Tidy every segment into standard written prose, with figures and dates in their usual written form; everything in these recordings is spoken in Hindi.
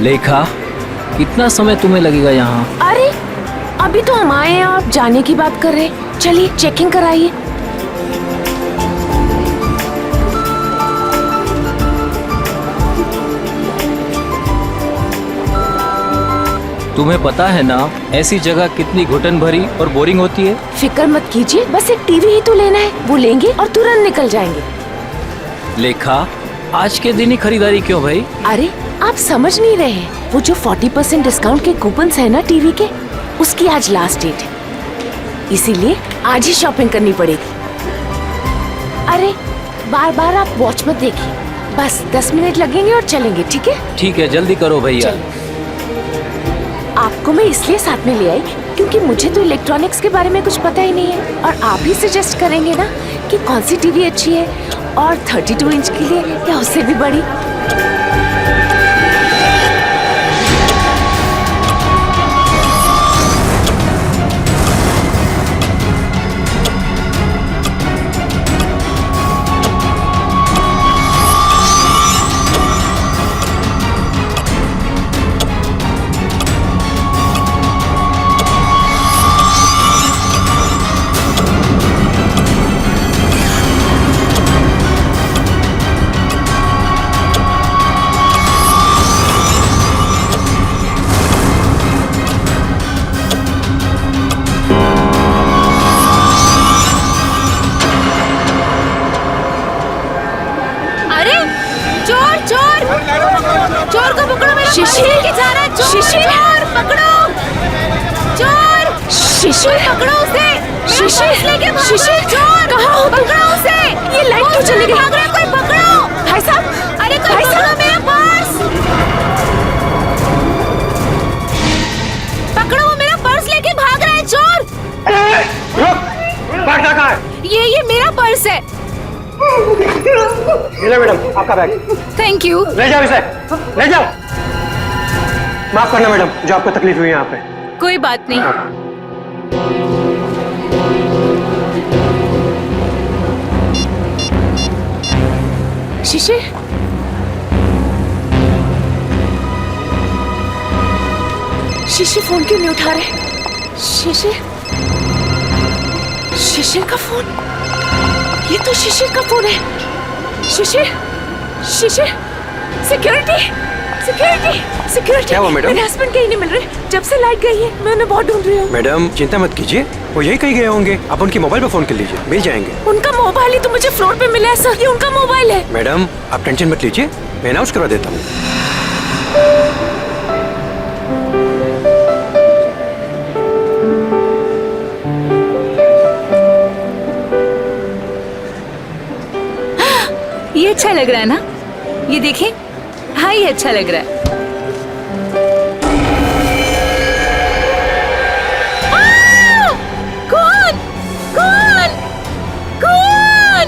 लेखा, कितना समय तुम्हें लगेगा यहाँ? अरे अभी तो हम आए हैं, आप जाने की बात कर रहे हैं। चलिए चेकिंग कराइए। तुम्हें पता है ना ऐसी जगह कितनी घुटन भरी और बोरिंग होती है। फिक्र मत कीजिए, बस एक टीवी ही तो लेना है, वो लेंगे और तुरंत निकल जाएंगे। लेखा, आज के दिन ही खरीदारी क्यों भाई? अरे आप समझ नहीं रहे हैं, वो जो 40% डिस्काउंट के कूपन्स है ना टीवी के, उसकी आज लास्ट डेट है, इसीलिए आज ही शॉपिंग करनी पड़ेगी। अरे बार बार आप वॉच मत देखिए, बस 10 मिनट लगेंगे और चलेंगे, ठीक है? ठीक है, जल्दी करो भैया। आपको मैं इसलिए साथ में ले आई क्योंकि मुझे तो इलेक्ट्रॉनिक्स के बारे में कुछ पता ही नहीं है, और आप ही सजेस्ट करेंगे ना कि कौन सी टीवी अच्छी है, और 32 इंच के लिए या उससे भी बड़ी। चोर को पकड़ो, मेरा शिशिर लेके जा रहा है। शिशिर, चोर पकड़ो, चोर, शिशिर पकड़ो उसे, शिशिर लेके, शिशिर चोर, कहाँ हो? पकड़ो उसे। ये लाइट क्यों चली गई? भाग रहा है कोई, पकड़ो। भाई साहब, अरे भाई साहब, मेरा पर्स पकड़ो, वो मेरा पर्स लेके भाग रहा है चोर। रुक, बैग कहाँ है? ये मेरा पर्स है। मिला मैडम आपका बैग। Thank you. ले जाओ इसे, ले जाओ। माफ करना मैडम, जो आपको तकलीफ हुई यहाँ पे। कोई बात नहीं। शिशिर, शिशिर फोन क्यों नहीं उठा रहे? शिशिर, शिशिर का फोन, ये तो शिशिर का फोन है। शिशिर, शिशिर, सिक्योरिटी, सिक्योरिटी, सिक्योरिटी। क्या हुआ मैडम? मेरे हस्बैंड कहीं नहीं मिल रहे, जब से लाइट गई है मैं उन्हें बहुत ढूंढ रही हूँ। मैडम चिंता मत कीजिए, वो यही कहीं गए होंगे, आप उनके मोबाइल पर फोन कर लीजिए, मिल जाएंगे। उनका मोबाइल ही तो मुझे फ्लोर पे मिला है सर, ये उनका मोबाइल है। मैडम आप टेंशन मत लीजिए, मैं अनाउंस करवा देता हूँ। ये अच्छा लग रहा है ना, ये देखें। हाँ ये अच्छा लग रहा है। कौन? कौन? कौन?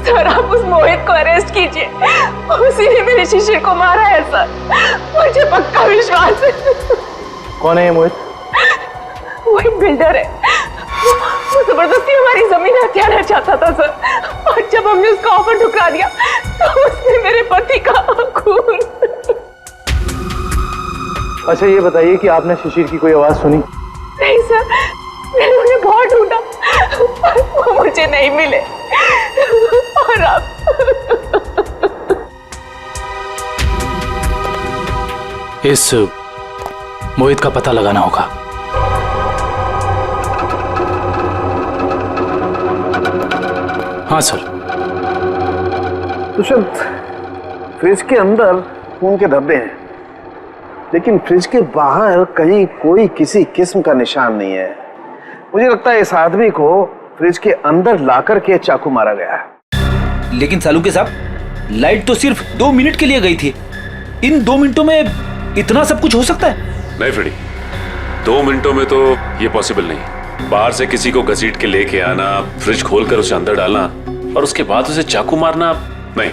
सर आप उस मोहित को अरेस्ट कीजिए, उसी ने मेरे शिशिर को मारा है सर, मुझे पक्का विश्वास है। कौन है ये मोहित? वही बिल्डर है, वो जबरदस्ती हमारी जमीन हथियाना चाहता था सर, और जब हमने उसका ऑफर ठुकरा दिया तो उसने मेरे पति का खून। अच्छा ये बताइए कि आपने शिशिर की कोई आवाज सुनी? नहीं सर, मैंने उन्हें बहुत ढूंढा, वो मुझे नहीं मिले, और अब इस मोहित का पता लगाना होगा। हाँ सर। दुष्यंत, फ्रिज के अंदर खून के धब्बे हैं, लेकिन फ्रिज के बाहर कहीं कोई किसी किस्म का निशान नहीं है। मुझे लगता है इस आदमी को फ्रिज के अंदर लाकर के चाकू मारा गया है। लेकिन सालुके साहब, लाइट तो सिर्फ 2 मिनट के लिए गई थी, इन 2 मिनटों में इतना सब कुछ हो सकता है? नहीं फ्रेडी, 2 मिनटों में तो ये पॉसिबल नहीं। बाहर से किसी को घसीट के लेके आना, फ्रिज खोलकर उसे अंदर डालना और उसके बाद उसे चाकू मारना, नहीं।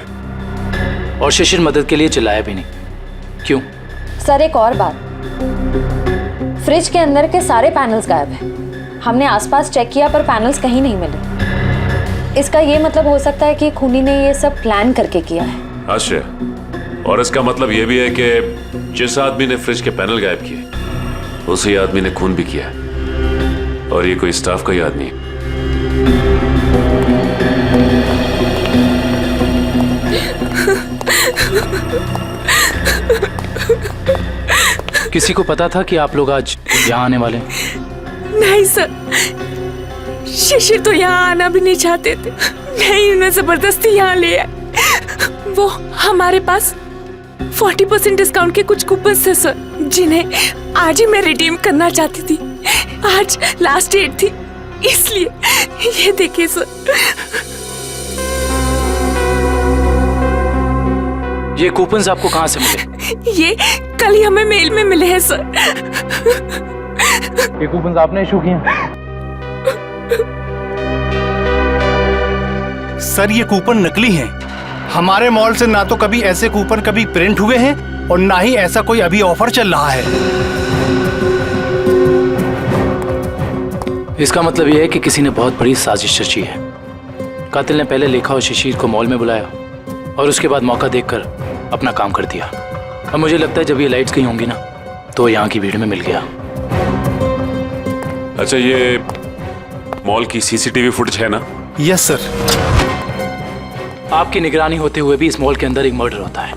और शिशिर मदद के लिए चिल्लाया भी नहीं। क्यों? सर एक और बात, फ्रिज के अंदर के सारे पैनल्स गायब हैं। हमने आसपास चेक किया पर पैनल्स कहीं नहीं मिले। इसका ये मतलब हो सकता है कि खूनी ने ये सब प्लान करके किया है। आश्रय, और इसका मतलब ये भी है कि जिस आदमी ने फ्रिज के पैनल गायब किए उसी आदमी ने खून भी किया, और ये कोई स्टाफ का ही आदमी है। किसी को पता था कि आप लोग आज यहाँ आने वाले हैं? नहीं सर, शिशिर तो यहाँ आना भी नहीं चाहते थे। नहीं, उन्हें जबरदस्ती यहाँ ले आए। वो हमारे पास 40% डिस्काउंट के कुछ कूपन थे सर, जिन्हें आज ही मैं रिडीम करना चाहती थी। आज लास्ट डेट थी, इसलिए ये देखिए सर। ये कूपन्स आपको कहाँ से मिले? ये कल ही हमें मेल में मिले हैं सर। ये कूपन्स आपने इशू किए? सर ये कूपन नकली हैं। हमारे मॉल से ना तो कभी ऐसे कूपन कभी प्रिंट हुए हैं और ना ही ऐसा कोई अभी ऑफर चल रहा है। इसका मतलब यह है कि किसी ने बहुत बड़ी साजिश रची है। कातिल ने पहले लेखा और शिशिर को मॉल में बुलाया और उसके बाद मौका देखकर अपना काम कर दिया। अब मुझे लगता है जब ये लाइट्स गई होंगी ना तो यहाँ की भीड़ में मिल गया। अच्छा, ये मॉल की सीसीटीवी फुटेज है ना? Yes sir. आपकी निगरानी होते हुए भी इस मॉल के अंदर एक मर्डर होता है।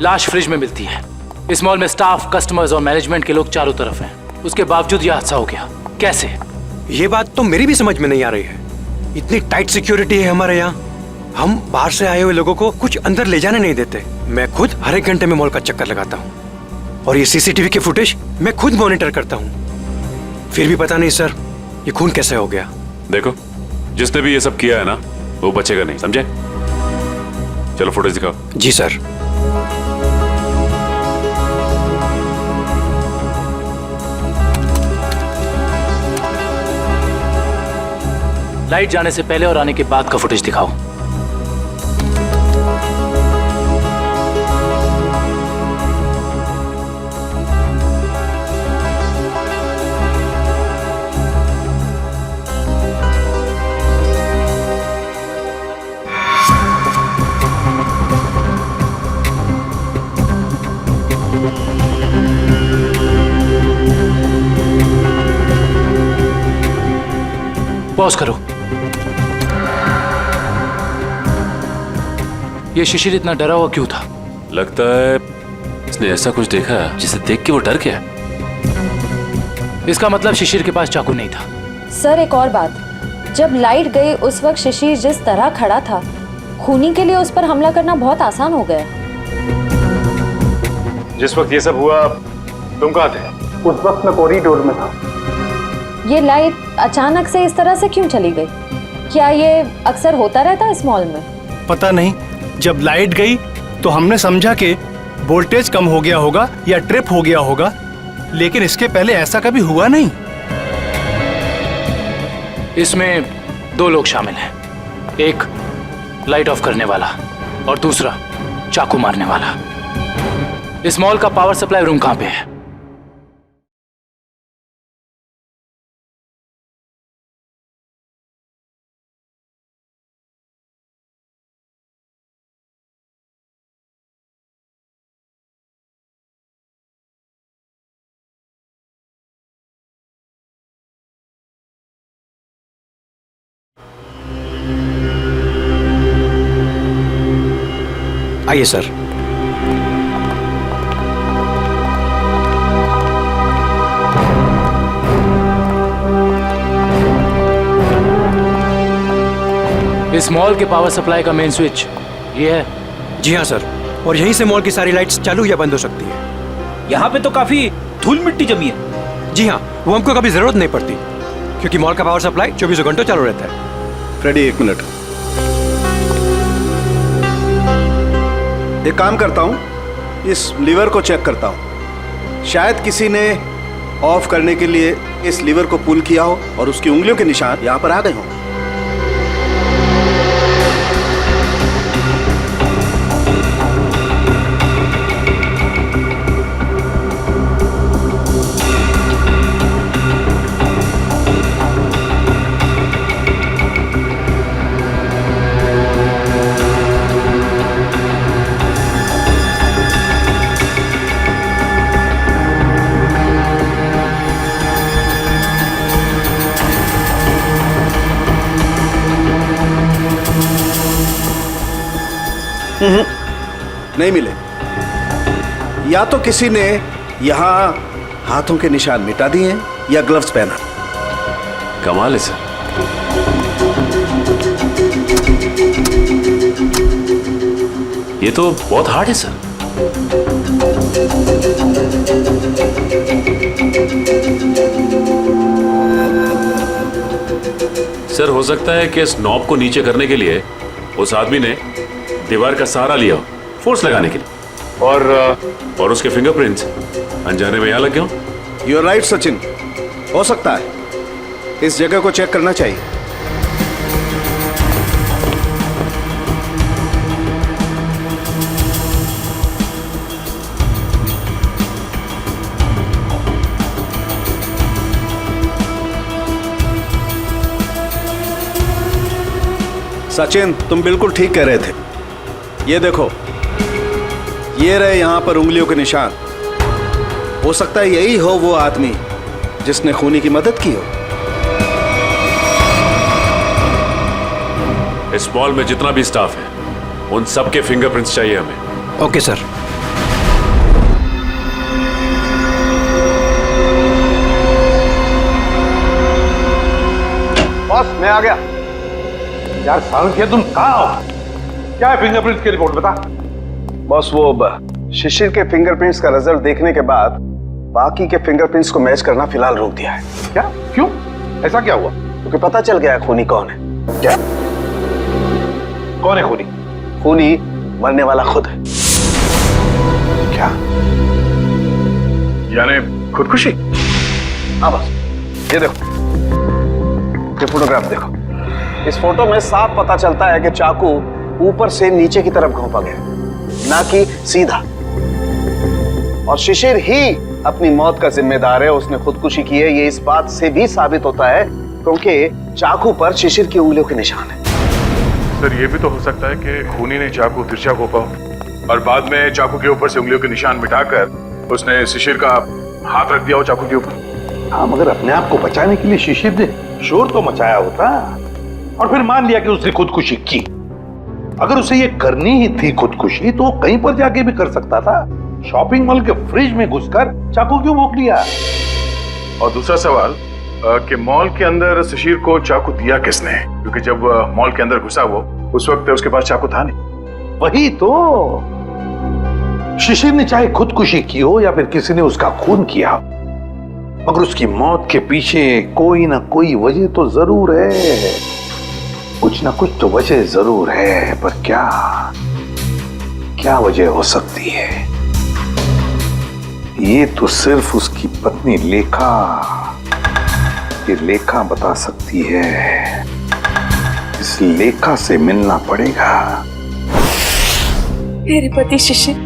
लाश फ्रिज में मिलती है। इस मॉल में स्टाफ, कस्टमर्स और मैनेजमेंट के लोग चारों तरफ हैं। उसके बावजूद यह हादसा हो गया। कैसे? ये बात तो मेरी भी समझ में नहीं आ रही है। इतनी टाइट सिक्योरिटी है हमारे यहाँ, हम बाहर से आए हुए लोगों को कुछ अंदर ले जाने नहीं देते। मैं खुद हर एक घंटे में मॉल का चक्कर लगाता हूँ और ये सीसीटीवी की फुटेज मैं खुद मॉनिटर करता हूँ। फिर भी पता नहीं सर, ये खून कैसे हो गया। देखो, जिसने भी ये सब किया है ना वो बचेगा नहीं, समझे? चलो फुटेज दिखाओ। जी सर। लाइट जाने से पहले और आने के बाद का फुटेज दिखाओ। पॉज करो। ये शिशिर इतना डरा हुआ क्यों था? लगता है इसने ऐसा कुछ देखा जिसे देख के वो डर गया। इसका मतलब शिशिर के पास चाकू नहीं था। सर एक और बात, जब लाइट गई उस वक्त शिशिर जिस तरह खड़ा था, खूनी के लिए उस पर हमला करना बहुत आसान हो गया। जिस वक्त ये सब हुआ तुम कहाँ थे? उस वक्त मैं कॉरिडोर में था। ये लाइट अचानक से इस तरह से क्यों चली गई? क्या ये अक्सर होता रहता है इस मॉल में? पता नहीं, जब लाइट गई तो हमने समझा कि वोल्टेज कम हो गया होगा या ट्रिप हो गया होगा, लेकिन इसके पहले ऐसा कभी हुआ नहीं। इसमें दो लोग शामिल हैं, एक लाइट ऑफ करने वाला और दूसरा चाकू मारने वाला। इस मॉल का पावर सप्लाई रूम कहाँ पे है? आइए सर। इस मॉल के पावर सप्लाई का मेन स्विच ये है? जी हाँ सर, और यहीं से मॉल की सारी लाइट्स चालू या बंद हो सकती है। यहाँ पे तो काफी धूल मिट्टी जमी है। जी हाँ, वो हमको कभी जरूरत नहीं पड़ती क्योंकि मॉल का पावर सप्लाई 24 घंटों चालू रहता है। फ्रेडी, एक मिनट। एक काम करता हूँ, इस लीवर को चेक करता हूँ। शायद किसी ने ऑफ करने के लिए इस लीवर को पुल किया हो और उसकी उंगलियों के निशान यहाँ पर आ गए हों। नहीं मिले। या तो किसी ने यहाँ हाथों के निशान मिटा दिए हैं या ग्लव्स पहना। कमाल है सर। ये तो बहुत हार्ड है सर। सर हो सकता है कि इस नॉब को नीचे करने के लिए उस आदमी ने दीवार का सहारा लिया हो, फोर्स लगाने के लिए, और उसके फिंगरप्रिंट्स अनजाने में यहां लग गए हो। यू आर राइट सचिन, हो सकता है। इस जगह को चेक करना चाहिए। सचिन, तुम बिल्कुल ठीक कह रहे थे। ये देखो, ये रहे यहां पर उंगलियों के निशान। हो सकता है यही हो वो आदमी जिसने खूनी की मदद की हो। इस मॉल में जितना भी स्टाफ है उन सबके फिंगरप्रिंट्स चाहिए हमें। Okay sir. बॉस मैं आ गया। यार सालंकिया तुम कहाँ हो? क्या है फिंगरप्रिंट्स की रिपोर्ट बता। बॉस वो शिशिर के फिंगरप्रिंट्स का रिजल्ट देखने के बाद बाकी के फिंगरप्रिंट्स को मैच करना फिलहाल रोक दिया है। क्या? क्यों? ऐसा क्या हुआ? क्योंकि पता चल गया खूनी कौन है। क्या? कौन है खूनी? खूनी मरने वाला खुद है। क्या? यानी खुदकुशी? हाँ बस, ये देखो, ये फोटोग्राफ देखो। इस फोटो में साफ पता चलता है कि चाकू ऊपर से नीचे की तरफ घोंपा गया, ना कि सीधा। और शिशिर ही अपनी मौत का जिम्मेदार है, उसने खुदकुशी की है। ये इस बात से भी साबित होता है क्योंकि चाकू पर शिशिर की उंगलियों के निशान है। सर ये भी तो हो सकता है कि खूनी ने चाकू तिरछा घोंपा हो और बाद में चाकू के ऊपर से उंगलियों के निशान मिटाकर उसने शिशिर का हाथ रख दिया हो चाकू के ऊपर। हाँ, मगर अपने आप को बचाने के लिए शिशिर ने शोर तो मचाया होता और फिर मान लिया कि उसने खुदकुशी की। अगर उसे ये करनी ही थी खुदकुशी तो कहीं पर जाके भी कर सकता था। शॉपिंग मॉल के फ्रिज में घुसकर चाकू क्यों भोंक लिया? और दूसरा सवाल कि मॉल के अंदर शिशिर को चाकू दिया किसने? क्योंकि जब मॉल के अंदर घुसा वो, उस वक्त उसके पास चाकू था नहीं। वही तो, शिशिर ने चाहे खुदकुशी की हो या फिर किसी ने उसका खून किया, मगर उसकी मौत के पीछे कोई ना कोई वजह तो जरूर है। कुछ ना कुछ तो वजह जरूर है, पर क्या क्या वजह हो सकती है? ये तो सिर्फ उसकी पत्नी लेखा बता सकती है। इस लेखा से मिलना पड़ेगा। मेरे पति शिशिर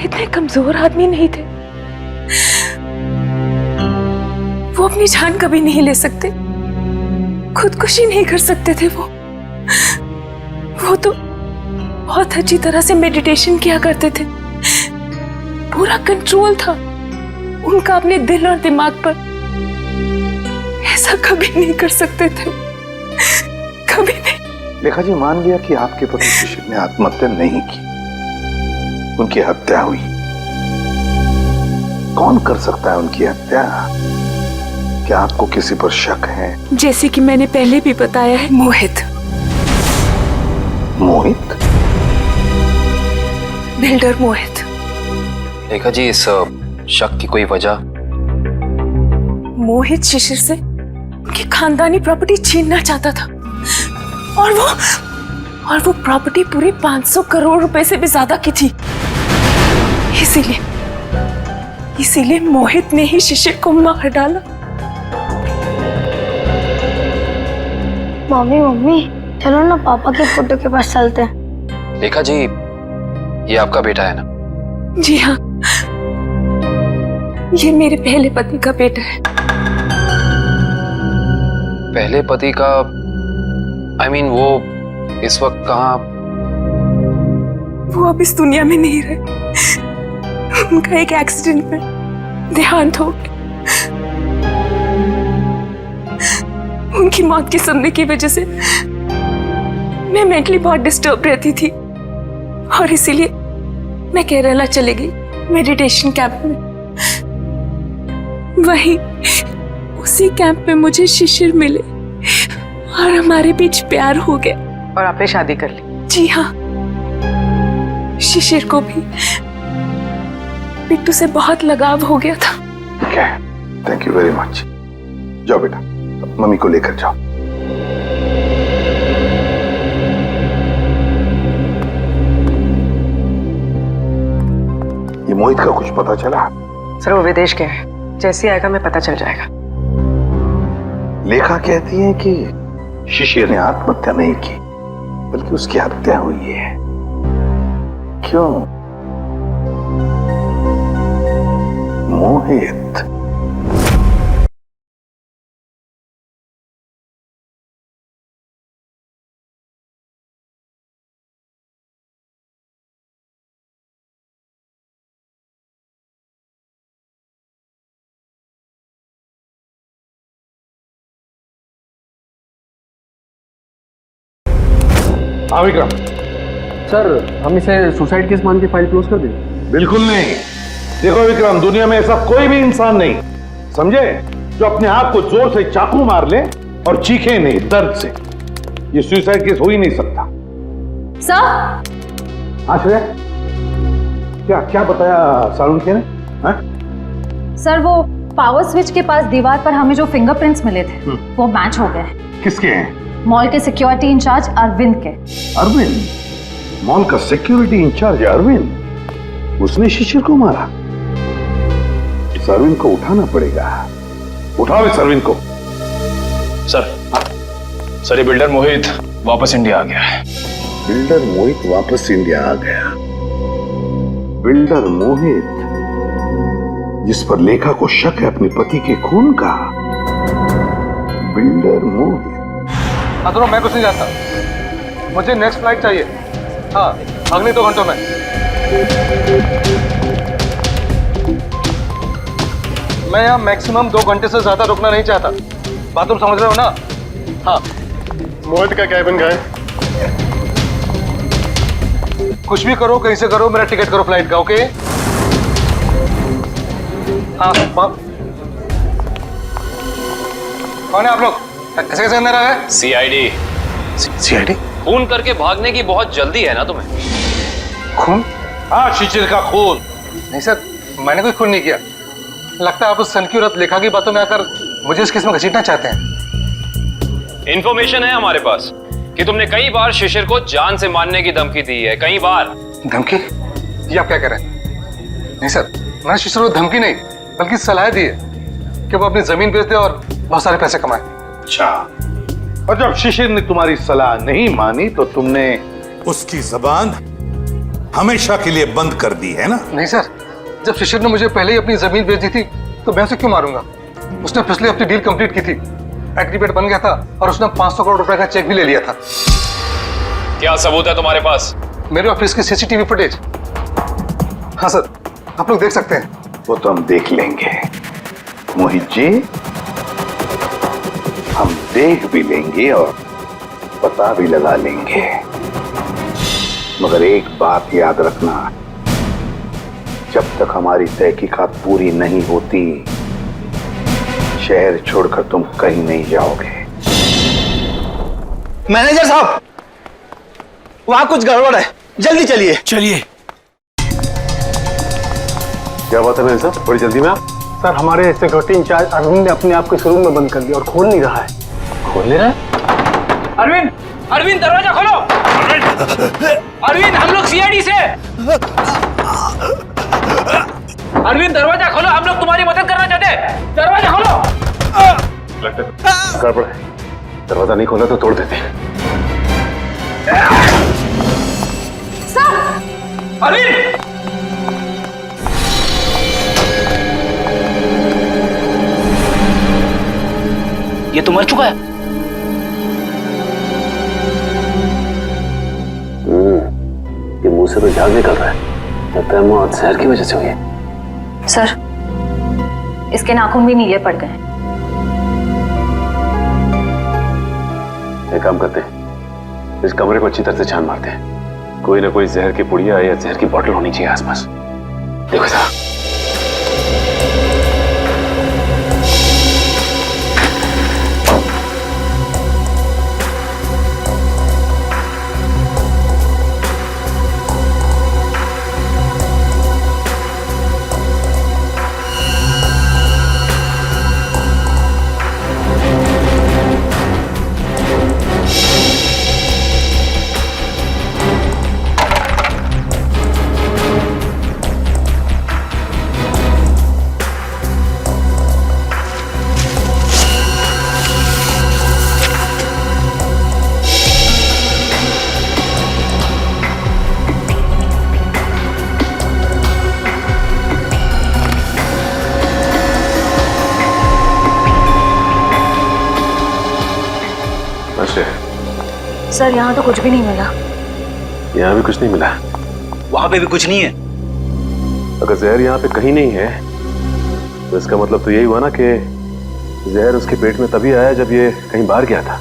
इतने कमजोर आदमी नहीं थे। वो अपनी जान कभी नहीं ले सकते, खुदकुशी नहीं कर सकते थे। वो तो बहुत अच्छी तरह से मेडिटेशन किया करते थे। पूरा कंट्रोल था उनका अपने दिल और दिमाग पर। ऐसा कभी नहीं कर सकते थे, कभी नहीं। लेखा जी, मान लिया कि आपके पति शिशिर ने आत्महत्या नहीं की, उनकी हत्या हुई। कौन कर सकता है उनकी हत्या? क्या आपको किसी पर शक है? जैसे कि मैंने पहले भी बताया है, मोहित। मोहित? बिल्डर मोहित। लेखा जी, इस शक की कोई वजह? मोहित शिशिर से उनकी खानदानी प्रॉपर्टी छीनना चाहता था और वो प्रॉपर्टी पूरी 500 करोड़ रुपए से भी ज्यादा की थी। इसीलिए मोहित ने ही शिशिर को मार डाला। मम्मी चलो ना पापा के फोटो के पास चलते हैं। लेखा जी, ये आपका बेटा है ना? जी हाँ, ये मेरे पहले पति का बेटा है। पहले पति का? I mean, वो इस वक्त कहाँ? वो अब इस दुनिया में नहीं रहे। उनका एक एक्सीडेंट में देहांत हो गया। उनकी मौत के सदमे की वजह से मैं मेंटली बहुत डिस्टर्ब रहती थी और इसीलिए मैं केरला चली गई मेडिटेशन कैंप में। वहीं उसी कैंप में मुझे शिशिर मिले और हमारे बीच प्यार हो गया। और आपने शादी कर ली? जी हाँ, शिशिर को भी बिट्टू से बहुत लगाव हो गया था। ठीक है, थैंक यू वेरी मच। जाओ बेटा, मम्मी को लेकर जाओ। ये मोहित का कुछ पता चला? सर वो विदेश गया है, जैसे आएगा मैं पता चल जाएगा। लेखा कहती है कि शिशिर ने आत्महत्या नहीं की, बल्कि उसकी हत्या हुई है। क्यों? मोहित। हाँ विक्रम। सर हम इसे सुसाइड केस मान के फाइल क्लोज कर दें? बिल्कुल नहीं। देखो विक्रम, दुनिया में ऐसा कोई भी इंसान नहीं, समझे, जो अपने आप को जोर से चाकू मार ले और चीखे नहीं दर्द से। ये सुसाइड केस हो ही नहीं सकता। सर। आश्रय, क्या बताया सालुंखे ने? सर वो पावर स्विच के पास दीवार पर हमें जो फिंगरप्रिंट्स मिले थे वो मैच हो गए। किसके हैं? मॉल के सिक्योरिटी इंचार्ज अरविंद के। अरविंद? मॉल का सिक्योरिटी इंचार्ज अरविंद? उसने शिशिर को मारा? इस अरविंद को उठाना पड़ेगा। उठाओ इस अरविंद को। सर ये बिल्डर मोहित वापस इंडिया आ गया है। बिल्डर मोहित वापस इंडिया आ गया? बिल्डर मोहित जिस पर लेखा को शक है अपने पति के खून का? बिल्डर मोहित। हाँ दोनों, मैं कुछ नहीं जानता, मुझे नेक्स्ट फ्लाइट चाहिए। हाँ, अगले 2 घंटों में। मैं यहाँ मैक्सिमम 2 घंटे से ज्यादा रुकना नहीं चाहता। बात तुम समझ रहे हो ना? हाँ। मोहित का कैबिन गए। कुछ भी करो, कहीं से करो, मेरा टिकट करो फ्लाइट का, ओके? हाँ। कौन है आप लोग? ऐसे कैसे अंदर आ गए? सीआईडी। सीआईडी? खून करके भागने की बहुत जल्दी है ना तुम्हें? खून? हाँ, शिशिर का खून। नहीं सर, मैंने कोई खून नहीं किया। लगता है आप उस सनकी औरत लेखा की बातों में आकर मुझे इस केस में घसीटना चाहते हैं। इंफॉर्मेशन है हमारे पास कि तुमने कई बार शिशिर को जान से मारने की धमकी दी है, कई बार। धमकी? ये आप क्या कह रहे हैं? नहीं सर, मैंने शिशिर को धमकी नहीं, बल्कि सलाह दी है कि वो अपनी जमीन बेच दे और बहुत सारे पैसे कमाए। अच्छा, और जब शिशिर ने तुम्हारी सलाह नहीं मानी तो तुमने उसकी जबान हमेशा के लिए बंद कर दी है ना? नहीं सर, जब शिशिर ने मुझे पहले ही अपनी जमीन बेच दी थी तो मैं उसे क्यों मारूंगा? उसने पिछले हफ्ते डील कंप्लीट की थी, एग्रीमेंट बन गया था और उसने 500 करोड़ रुपए का चेक भी ले लिया था। क्या सबूत है तुम्हारे पास? मेरे ऑफिस की सीसीटीवी फुटेज। हाँ सर, आप लोग देख सकते हैं। वो तो हम देख लेंगे मोहित जी, हम देख भी लेंगे और पता भी लगा लेंगे, मगर एक बात याद रखना, जब तक हमारी तहकीकात पूरी नहीं होती शहर छोड़कर तुम कहीं नहीं जाओगे। मैनेजर साहब, वहां कुछ गड़बड़ है, जल्दी चलिए। चलिए। क्या बात है मैनेजर साहब, बड़ी जल्दी में आप? सर, हमारे सिक्योरिटी इंचार्ज अरविंद ने अपने आप को इस रूम में बंद कर दिया और खोल नहीं रहा है। खोल नहीं रहा है? अरविंद, अरविंद दरवाजा खोलो। अरविंद, हम लोग सीआईडी से। अरविंद दरवाजा खोलो, हम लोग तुम्हारी मदद करना चाहते हैं। दरवाजा खोलो। लगता है गड़बड़ है, दरवाजा नहीं खोला तो तोड़ देते हैं। अरविंद! ये तो मर चुका है। ये मुंह से तो झाग निकल रहा है, लगता है मौत जहर की वजह से हुई है। सर, इसके नाखून भी नीले पड़ गए। एक काम करते हैं, इस कमरे को अच्छी तरह से छान मारते हैं, कोई ना कोई जहर की पुड़िया या जहर की बोतल होनी चाहिए आसपास। देखो जरा। सर यहाँ तो कुछ भी नहीं मिला। यहाँ भी कुछ नहीं मिला? वहां पे भी कुछ नहीं है। अगर जहर यहाँ पे कहीं नहीं है तो इसका मतलब तो यही हुआ ना कि जहर उसके पेट में तभी आया जब ये कहीं बाहर गया था।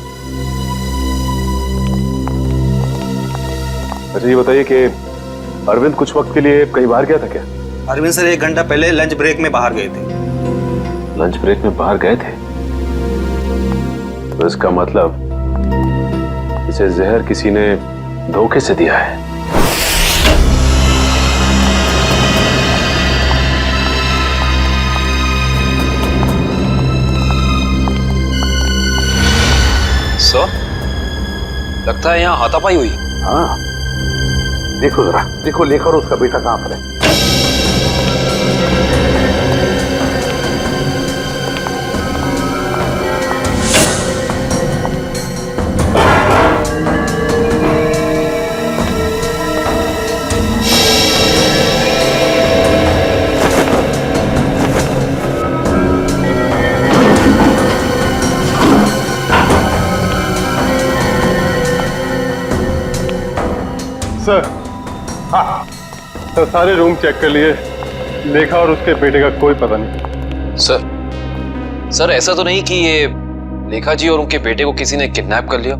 अच्छा ये बताइए कि अरविंद कुछ वक्त के लिए कहीं बाहर गया था क्या? अरविंद सर 1 घंटा पहले लंच ब्रेक में बाहर गए थे। लंच ब्रेक में बाहर गए थे? तो इसका मतलब इसे जहर किसी ने धोखे से दिया है। सर, लगता है यहाँ हाथापाई हुई। हाँ, देखो जरा, देखो लेखा और उसका बेटा कहाँ पर है। सर, हाँ सर, सारे रूम चेक कर लिए। लेखा और उसके बेटे का कोई पता नहीं। सर ऐसा तो नहीं कि ये लेखा जी और उनके बेटे को किसी ने किडनैप कर लिया?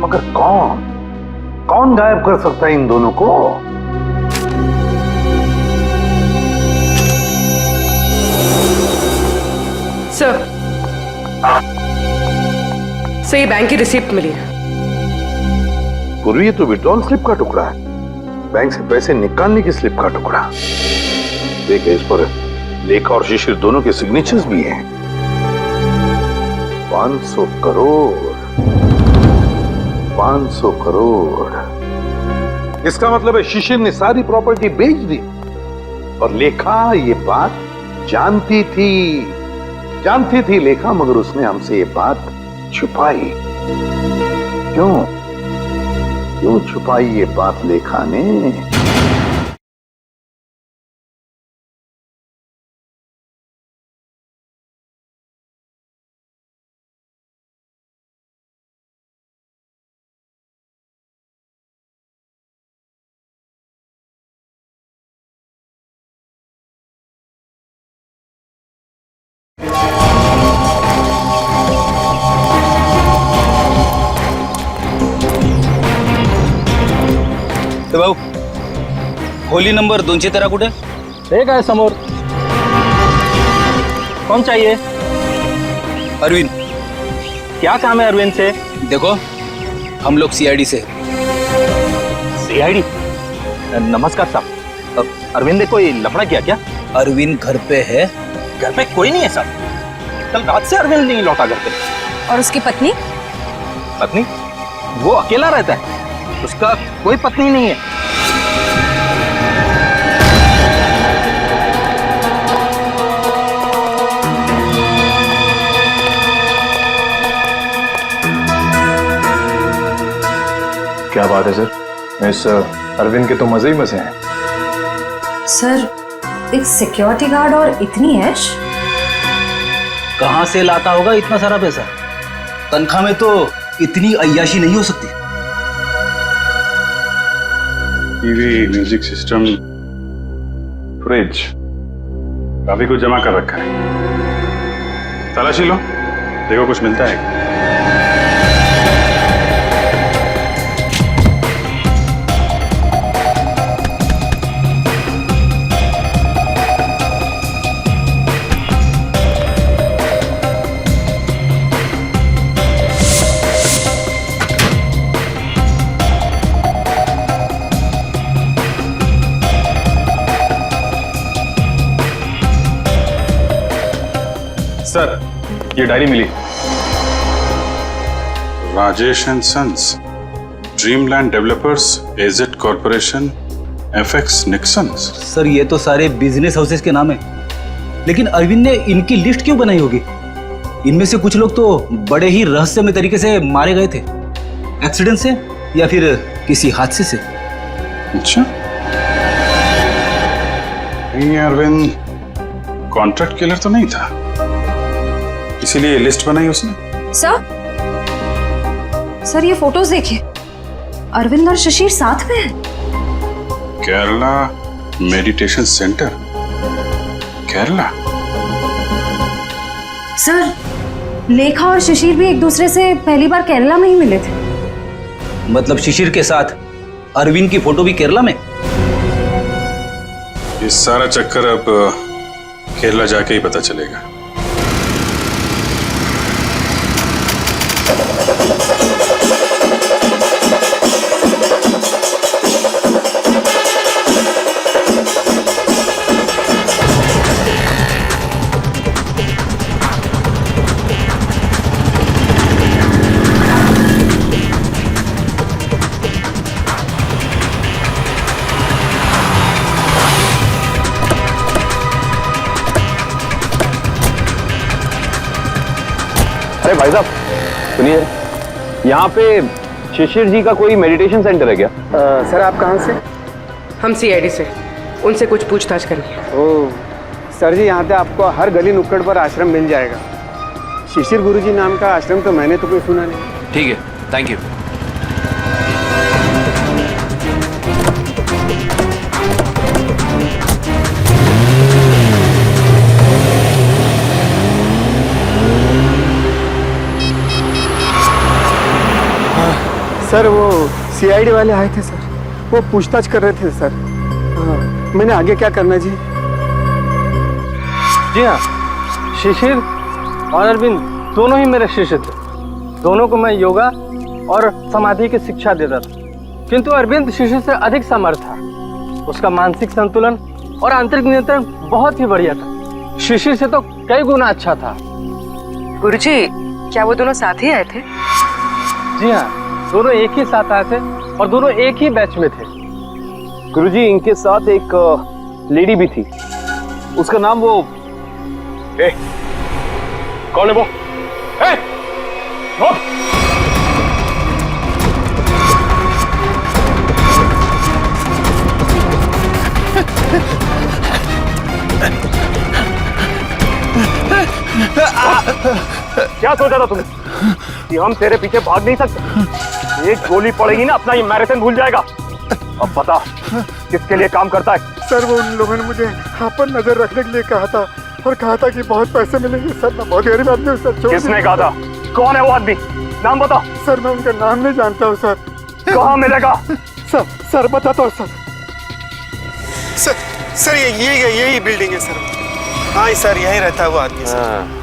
मगर कौन गायब कर सकता है इन दोनों को? सर, ये बैंक की रिसिप्ट मिली है। पूर्वी ये तो विड्रॉल स्लिप का टुकड़ा है, बैंक से पैसे निकालने की स्लिप का टुकड़ा। देखिए इस पर लेखा और शिशिर दोनों के सिग्नेचर्स भी हैं। 500 करोड़ 500 करोड़। इसका मतलब है शिशिर ने सारी प्रॉपर्टी बेच दी और लेखा ये बात जानती थी लेखा, मगर उसने हमसे ये बात छुपाई। क्यों छुपाई ये बात लेखा ने? भाऊ, खोली नंबर 213 कुठे? ते काय समोर. कौन चाहिए? अरविंद. क्या काम है अरविंद से? देखो, हम लोग सीआईडी से। सीआईडी? नमस्कार साहब, अरविंद ने कोई लफड़ा किया क्या? अरविंद घर पे है। घर पे कोई नहीं है साहब, कल रात से अरविंद नहीं लौटा घर पे। और उसकी पत्नी? पत्नी? वो अकेला रहता है, उसका कोई पत्नी नहीं है। क्या बात है सर, इस अरविंद के तो मजे ही मजे हैं। सर, एक सिक्योरिटी गार्ड और इतनी ऐश? कहां से लाता होगा इतना सारा पैसा? तनख्वाह में तो इतनी अय्याशी नहीं हो सकती। टीवी, म्यूजिक सिस्टम, फ्रिज, काफी कुछ जमा कर रखा है। तलाशी लो, देखो कुछ मिलता है। सर, ये डायरी मिली। Rajesh and Sons, Dreamland Developers, एजेट कॉर्पोरेशन, एफएक्स निक्सन्स। सर ये तो सारे बिजनेस हाउसेस के नाम है, लेकिन अरविंद ने इनकी लिस्ट क्यों बनाई होगी? इनमें से कुछ लोग तो बड़े ही रहस्यमय तरीके से मारे गए थे, एक्सीडेंट से या फिर किसी हादसे से। अच्छा, ये अरविंद कॉन्ट्रैक्ट किलर तो नहीं था, इसीलिए लिस्ट बनाई उसने। सर ये फोटोज देखिए, अरविंद और शिशिर साथ में हैं। Kerala meditation centre, Kerala. Sir लेखा और शिशिर भी एक दूसरे से पहली बार केरला में ही मिले थे। मतलब शिशिर के साथ अरविंद की फोटो भी केरला में? ये सारा चक्कर अब केरला जाके ही पता चलेगा। अरे भाई साहब सुनिए, यहाँ पे शिशिर जी का कोई मेडिटेशन सेंटर है क्या? सर आप कहाँ से? हम सीआईडी से, उनसे कुछ पूछताछ करनी है। ओह सर जी, यहाँ पे आपको हर गली नुक्कड़ पर आश्रम मिल जाएगा। शिशिर गुरुजी नाम का आश्रम तो मैंने तो कोई सुना नहीं। ठीक है, थैंक यू। सर वो सीआईडी वाले आए थे सर, वो पूछताछ कर रहे थे सर। हाँ, मैंने आगे क्या करना जी? जी हाँ, शिशिर और अरविंद दोनों ही मेरे शिष्य थे। दोनों को मैं योगा और समाधि की शिक्षा देता था, किंतु अरविंद शिशिर से अधिक समर्थ था। उसका मानसिक संतुलन और आंतरिक नियंत्रण बहुत ही बढ़िया था। शिशिर से तो कई गुना अच्छा था। गुरुजी, क्या वो दोनों साथ ही आए थे? जी हाँ, दोनों एक ही साथ आए थे और दोनों एक ही बैच में थे। गुरुजी, इनके साथ एक लेडी भी थी, उसका नाम वो कौन है वो? क्या सोचा था तुमने कि हम तेरे पीछे भाग नहीं सकते? एक गोली पड़ेगी ना, अपना ये मैराथन भूल जाएगा। अब पता किसके लिए काम करता है? सर वो उन लोगों ने मुझे यहाँ पर नजर रखने के लिए कहा था और कहा था कि बहुत पैसे मिलेंगे। सर मैं बहुत गरीब आदमी हूँ सर। किसने कहा था? कौन है वो आदमी? नाम बता। सर मैं उनका नाम नहीं जानता हूँ सर। कहाँ मिलेगा? सर बताता हूँ सर। सर यही बिल्डिंग है सर। हाँ सर यही रहता है वो आदमी सर।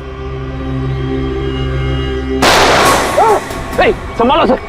संभालो सर।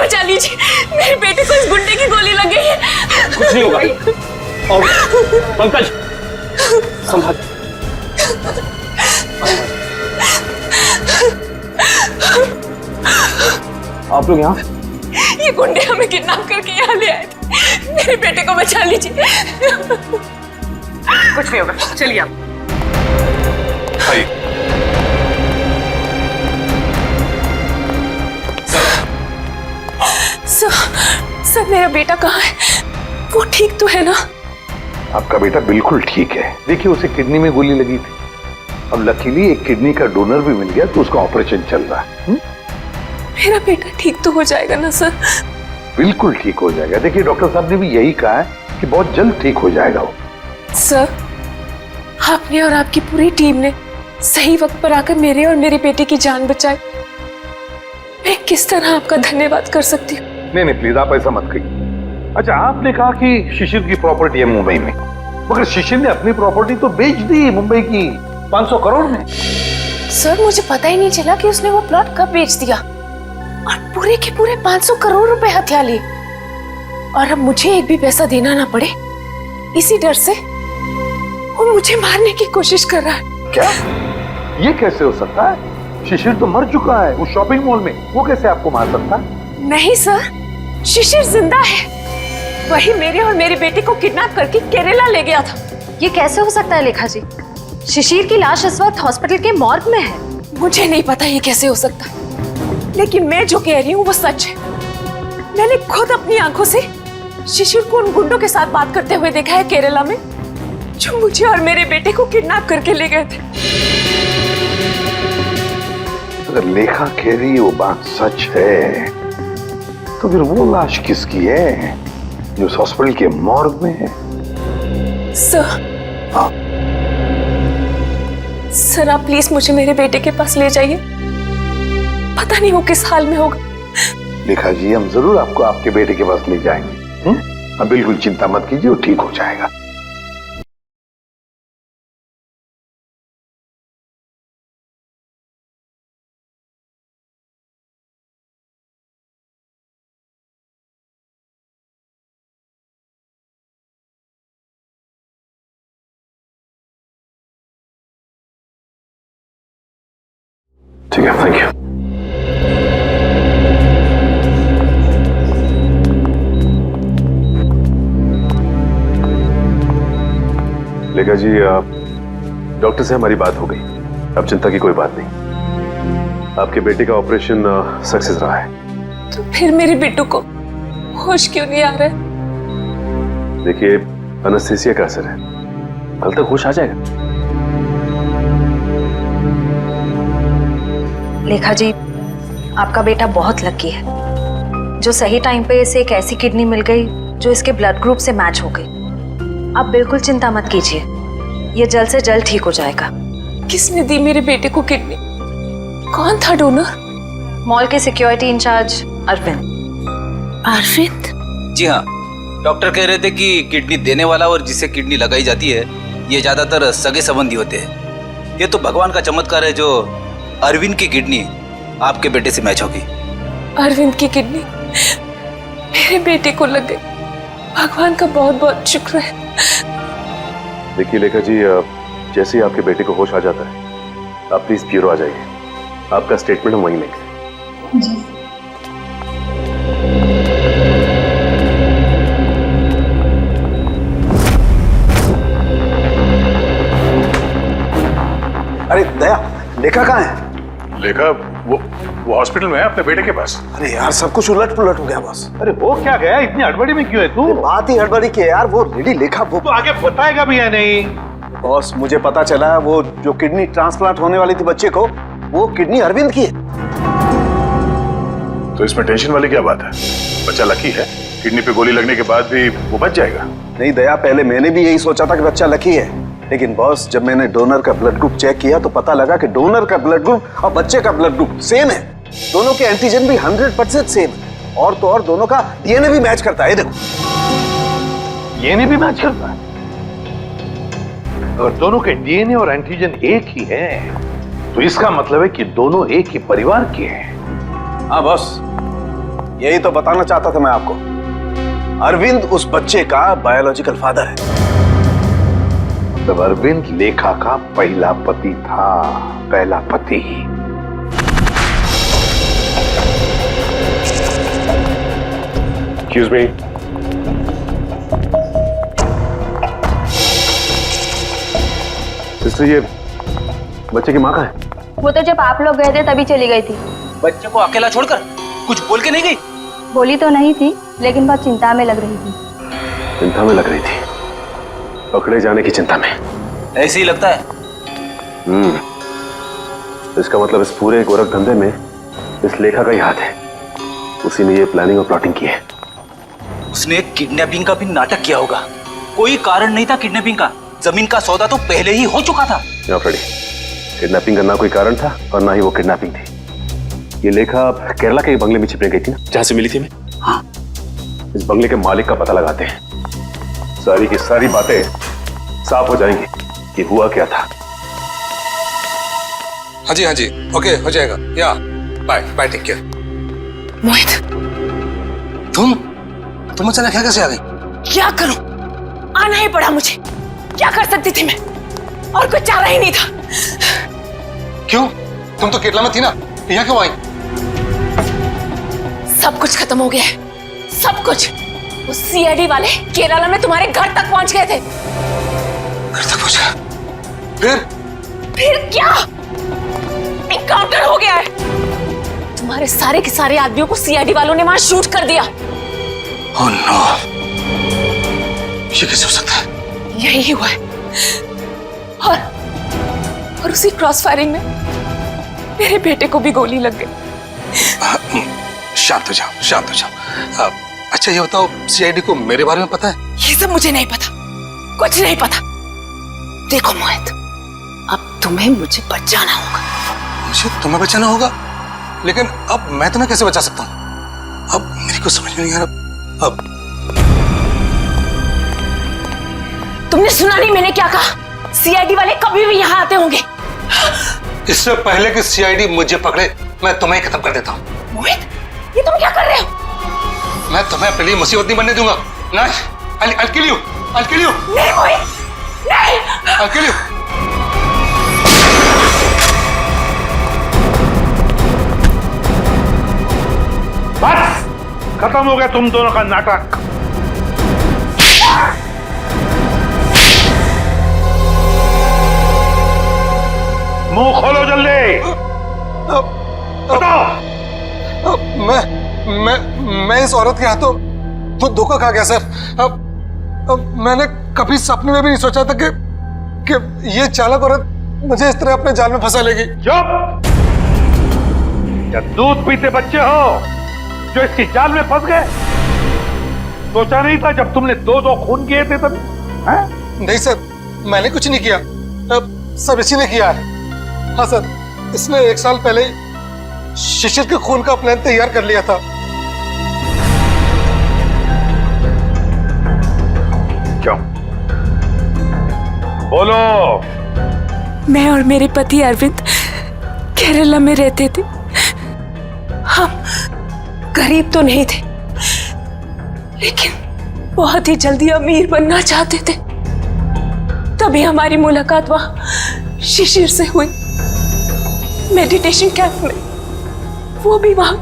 बचा लीजिए, मेरे बेटे को इस गुंडे की गोली लग गई है। कुछ नहीं होगा। और पंकज संभाल। आप लोग यहाँ? ये गुंडे हमें किडनैप करके यहाँ ले आए थे, मेरे बेटे को बचा लीजिए। कुछ नहीं होगा, चलिए आप। सर मेरा बेटा कहाँ है? वो ठीक तो है ना? आपका बेटा बिल्कुल ठीक है। देखिए उसे किडनी में गोली लगी थी, अब लकीली एक किडनी का डोनर भी मिल गया तो उसका ऑपरेशन चल रहा है। मेरा बेटा ठीक तो हो जाएगा ना सर? बिल्कुल ठीक हो जाएगा। देखिए डॉक्टर साहब ने भी यही कहा है कि बहुत जल्द ठीक हो जाएगा वो। सर आपने और आपकी पूरी टीम ने सही वक्त पर आकर मेरे और मेरे बेटे की जान बचाई। मैं किस तरह आपका धन्यवाद कर सकती हूँ? नहीं प्लीज आप ऐसा मत कहिए। अच्छा आपने कहा कि शिशिर की प्रॉपर्टी है मुंबई में, मगर शिशिर ने अपनी प्रॉपर्टी तो बेच दी मुंबई की 500 करोड़ में। सर मुझे पता ही नहीं चला कि उसने वो प्लॉट कब बेच दिया और पूरे के पूरे 500 करोड़ रुपए हथिया लिए, और अब मुझे एक भी पैसा देना ना पड़े इसी डर से वो मुझे मारने की कोशिश कर रहा है। क्या? ये कैसे हो सकता है? शिशिर तो मर चुका है उस शॉपिंग मॉल में, वो कैसे आपको मार सकता है? नहीं सर, शिशिर जिंदा है। वही मेरे और मेरे बेटे को किडनैप करके केरला ले गया था। ये कैसे हो सकता है लेखा जी? शिशिर की लाश इस वक्त हॉस्पिटल के मॉर्ग में है। मुझे नहीं पता ये कैसे हो सकता है, लेकिन मैं जो कह रही हूँ वो सच है। मैंने खुद अपनी आंखों से शिशिर को उन गुंडों के साथ बात करते हुए देखा है केरला में, जो मुझे और मेरे बेटे को किडनैप करके ले गए थे। अगर लेखा कह रही वो बात सच है तो फिर वो लाश किसकी है जो उस हॉस्पिटल के मॉर्ग में है? सर आप प्लीज मुझे मेरे बेटे के पास ले जाइए, पता नहीं वो किस हाल में होगा। लेखा जी हम जरूर आपको आपके बेटे के पास ले जाएंगे। अब बिल्कुल चिंता मत कीजिए, वो ठीक हो जाएगा। ठीक है, थैंक यू। लेखा जी डॉक्टर से हमारी बात हो गई, अब चिंता की कोई बात नहीं। आपके बेटे का ऑपरेशन सक्सेस रहा है। तो फिर मेरे बेटू को होश क्यों नहीं आ रहा है? देखिए एनेस्थीसिया का असर है, कल तक होश आ जाएगा। लेखा जी आपका बेटा बहुत लकी है जो सही टाइम पे इसे एक ऐसी किडनी मिल गई जो इसके ब्लड ग्रुप से मैच हो गई। आप बिल्कुल चिंता मत कीजिए, ये जल्द से जल्द ठीक हो जाएगा। किसने दी मेरे बेटे को किडनी? कौन था डोनर? मॉल के सिक्योरिटी इंचार्ज अरविंद। अरविंद? जी हाँ, डॉक्टर कह रहे थे कि किडनी देने वाला और जिसे किडनी लगाई जाती है ये ज्यादातर सगे संबंधी होते हैं। ये तो भगवान का चमत्कार है जो अरविंद की किडनी आपके बेटे से मैच होगी। अरविंद की किडनी मेरे बेटे को लग गई, भगवान का बहुत बहुत शुक्र है। देखिए लेखा जी जैसे ही आपके बेटे को होश आ जाता है आप प्लीज ब्यूरो आ जाइए, आपका स्टेटमेंट हम वहीं लेंगे। जी। अरे दया, लेखा कहाँ है? लेखा वो हॉस्पिटल में है अपने बेटे के पास। अरे यार सब कुछ उलट पुलट हो गया बॉस। अरे वो क्या गया, इतनी हड़बड़ी में क्यों है तू? बात ही हड़बड़ी की है यार, वो लेडी लेखा वो तो आगे बताएगा भी या नहीं? बॉस मुझे पता चला वो जो किडनी ट्रांसप्लांट होने वाली थी बच्चे को, वो किडनी अरविंद की है। तो इसमें टेंशन वाली क्या बात है? बच्चा लकी है, किडनी पे गोली लगने के बाद भी वो बच जाएगा। नहीं दया, पहले मैंने भी यही सोचा था कि बच्चा लकी है, लेकिन बॉस जब मैंने डोनर का ब्लड ग्रुप चेक किया तो पता लगा कि डोनर का ब्लड ग्रुप और बच्चे का ब्लड ग्रुप सेम है। दोनों के एंटीजन भी 100% सेम है, और तो और दोनों का डीएनए भी मैच करता है। देखो डीएनए भी मैच करता है। अगर दोनों के डीएनए और एंटीजन एक ही हैं, तो इसका मतलब है कि दोनों एक ही परिवार के हैं। हाँ बॉस, यही तो बताना चाहता था मैं आपको। अरविंद उस बच्चे का बायोलॉजिकल फादर है। मतलब अरविंद लेखा का पहला पति था, पहला पति। Excuse me. सिस्टर, ये बच्चे की माँ कहाँ है? वो तो जब आप लोग गए थे तभी चली गई थी। बच्चे को अकेला छोड़कर कुछ बोल के नहीं गई? बोली तो नहीं थी, लेकिन बहुत चिंता में लग रही थी। चिंता में लग रही थी? पकड़े जाने की चिंता में? ऐसे ही लगता है। इसका मतलब इस पूरे गोरख धंधे में इस लेखा का ही हाथ है। उसी ने ये प्लानिंग और प्लॉटिंग की है। उसने किडनैपिंग का भी नाटक किया होगा। कोई कारण नहीं था किडनैपिंग का। जमीन का सौदा तो पहले ही हो चुका था। फ्रेडी, किडनैपिंग का ना कोई कारण था और ना ही वो किडनैपिंग थी। ये लेखा केरला के बंगले में छिपने गई थी ना, जहां से मिली थी मैं। हाँ। इस बंगले के मालिक का पता लगाते हैं। सारी की सारी बातें साफ हो जाएंगी कि हुआ क्या था। हाँ जी, ओके, हो जाएगा। या बाय बाय, टेक केयर। मोहित, तुम अचानक यहाँ कैसे आ गई? क्या करूं? आना ही पड़ा मुझे। क्या कर सकती थी मैं? और कोई चारा ही नहीं था। क्यों? तुम तो केरला में थी ना, यहाँ क्यों आई? सब कुछ खत्म हो गया है, सब कुछ। वो सीआईडी वाले केरला में तुम्हारे घर तक पहुंच गए थे। घर तक पहुंचा? फिर क्या? एनकाउंटर हो गया है। तुम्हारे सारे के सारे आदमियों को सीआईडी वालों ने वहां शूट कर दिया। ओह नो, ये कैसे हो सकता है? यही हुआ है। और उसी क्रॉस फायरिंग में मेरे बेटे को भी गोली लग गई। शांत हो जाओ। अच्छा ये बताओ, सीआईडी को मेरे बारे में पता है? ये सब मुझे नहीं पता, कुछ नहीं पता। देखो मोहित, अब तुम्हें मुझे बचाना होगा। मुझे तुम्हें बचाना होगा? लेकिन अब मैं तुम्हें कैसे बचा सकता हूँ? अब मेरी कुछ समझ में नहीं आ रहा। अब तुमने सुना नहीं मैंने क्या कहा? सीआईडी वाले कभी भी यहाँ आते होंगे। इससे पहले कि सीआईडी मुझे पकड़े, मैं तुम्हें खत्म कर देता हूँ। मोहित, ये तुम क्या कर रहे हो? मैं तुम्हें अपने लिए मुसीबत नहीं बनने दूंगा। नहीं, I'll kill you. नहीं मोहित, नहीं। I'll kill you. बस खत्म हो गया तुम दोनों का नाटक। मुंह खोलो जल्दी, बताओ। मैं इस औरत के हाथों तो धोखा खा गया सर। अब मैंने कभी सपने में भी नहीं सोचा था कि ये चालाक औरत मुझे इस तरह अपने जाल में फंसा लेगी। चुप! क्या दूध पीते बच्चे हो जो इसकी जाल में फंस गए? सोचा नहीं था जब तुमने दो खून किए थे तब? नहीं सर, मैंने कुछ नहीं किया। अब सब इसी ने किया है। हाँ सर, इसने 1 साल पहले शिशिर के खून का प्लान तैयार कर लिया था। क्यों? बोलो। मैं और मेरे पति अरविंद केरला में रहते थे। हम गरीब तो नहीं थे, लेकिन बहुत ही जल्दी अमीर बनना चाहते थे। तभी हमारी मुलाकात वहां शिशिर से हुई, मेडिटेशन कैंप में। वो भी वहां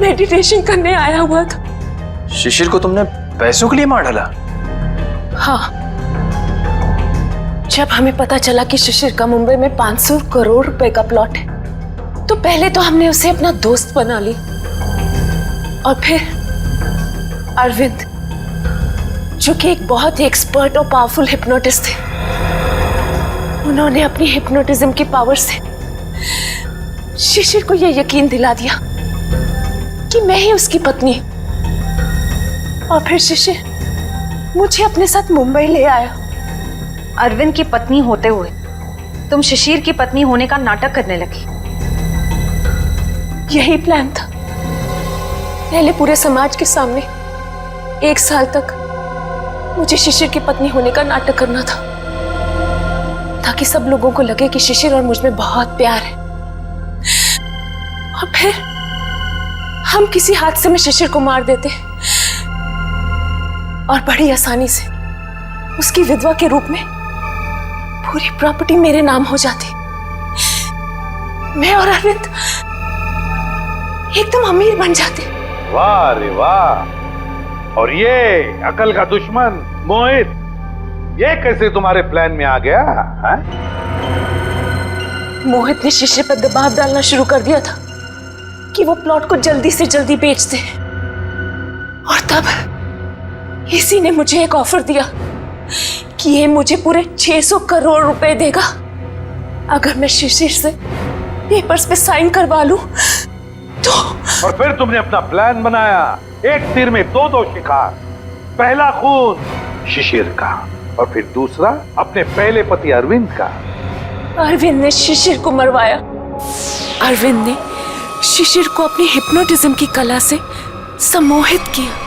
मेडिटेशन करने आया हुआ था। शिशिर को तुमने पैसों के लिए मार डाला? हाँ, जब हमें पता चला कि शिशिर का मुंबई में 500 करोड़ रुपए का प्लॉट है, तो पहले तो हमने उसे अपना दोस्त बना ली, और फिर अरविंद, जो कि एक बहुत ही एक्सपर्ट और पावरफुल हिप्नोटिस्ट थे, उन्होंने अपनी हिप्नोटिज्म की पावर से शिशिर को यह यकीन दिला दिया कि मैं ही उसकी पत्नी हूं। और फिर शिशिर मुझे अपने साथ मुंबई ले आया। अरविंद की पत्नी होते हुए तुम शिशिर की पत्नी होने का नाटक करने लगी। यही प्लान था। पहले पूरे समाज के सामने 1 साल तक मुझे शिशिर की पत्नी होने का नाटक करना था, ताकि सब लोगों को लगे कि शिशिर और मुझ में बहुत प्यार है। और फिर हम किसी हादसे में शिशिर को मार देते और बड़ी आसानी से उसकी विधवा के रूप में पूरी प्रॉपर्टी मेरे नाम हो जाती। मैं और अरविंद एकदम अमीर बन जाते। वाह रे वाह। और ये अकल का दुश्मन मोहित, ये कैसे तुम्हारे प्लान में आ गया है? मोहित ने शिशिर पर दबाव डालना शुरू कर दिया था कि वो प्लॉट को जल्दी से जल्दी बेच दे, और तब इसी ने मुझे एक ऑफर दिया कि ये मुझे पूरे 600 करोड़ रुपए देगा अगर मैं शिशिर से पेपर्स पे साइन करवा लूं तो। और फिर तुमने अपना प्लान बनाया, एक तीर में दो शिकार। पहला खून शिशिर का और फिर दूसरा अपने पहले पति अरविंद का। अरविंद ने शिशिर को मरवाया। अरविंद ने शिशिर को अपनी हिप्नोटिज्म की कला से सम्मोहित किया।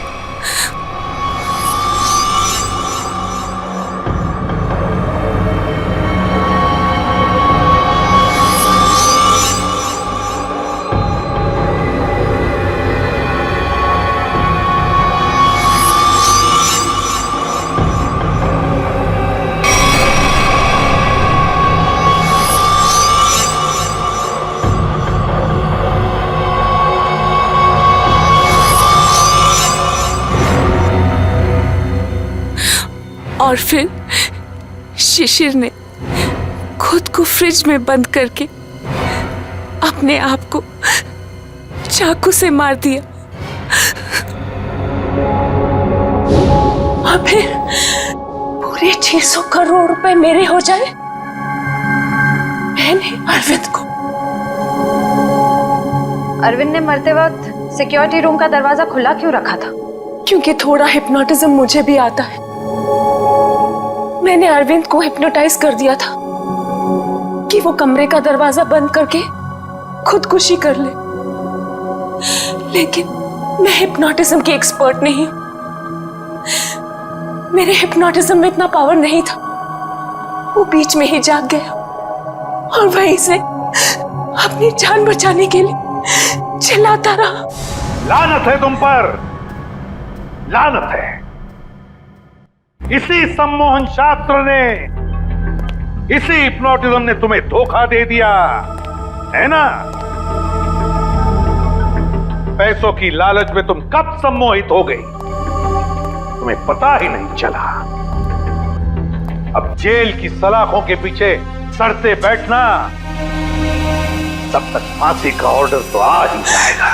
और फिर शिशिर ने खुद को फ्रिज में बंद करके अपने आप को चाकू से मार दिया। और फिर पूरे 600 करोड़ रुपए मेरे हो जाए। मैंने अरविंद को। अरविंद ने मरते वक्त सिक्योरिटी रूम का दरवाजा खुला क्यों रखा था? क्योंकि थोड़ा हिप्नोटिज्म मुझे भी आता है। मैंने अरविंद को हिप्नोटाइज कर दिया था कि वो कमरे का दरवाजा बंद करके खुदकुशी कर ले, लेकिन मैं हिप्नोटिज्म की एक्सपर्ट नहीं हूं। मेरे हिप्नोटिज्म में इतना पावर नहीं था। वो बीच में ही जाग गया और वहीं से अपनी जान बचाने के लिए चिल्लाता रहा। लानत है तुम पर, लानत है। इसी सम्मोहन शास्त्र ने, इसी हिप्नोटिज्म ने तुम्हें धोखा दे दिया है ना? पैसों की लालच में तुम कब सम्मोहित हो गई, तुम्हें पता ही नहीं चला। अब जेल की सलाखों के पीछे सड़ते बैठना, तब तक फांसी का ऑर्डर तो आ ही जाएगा।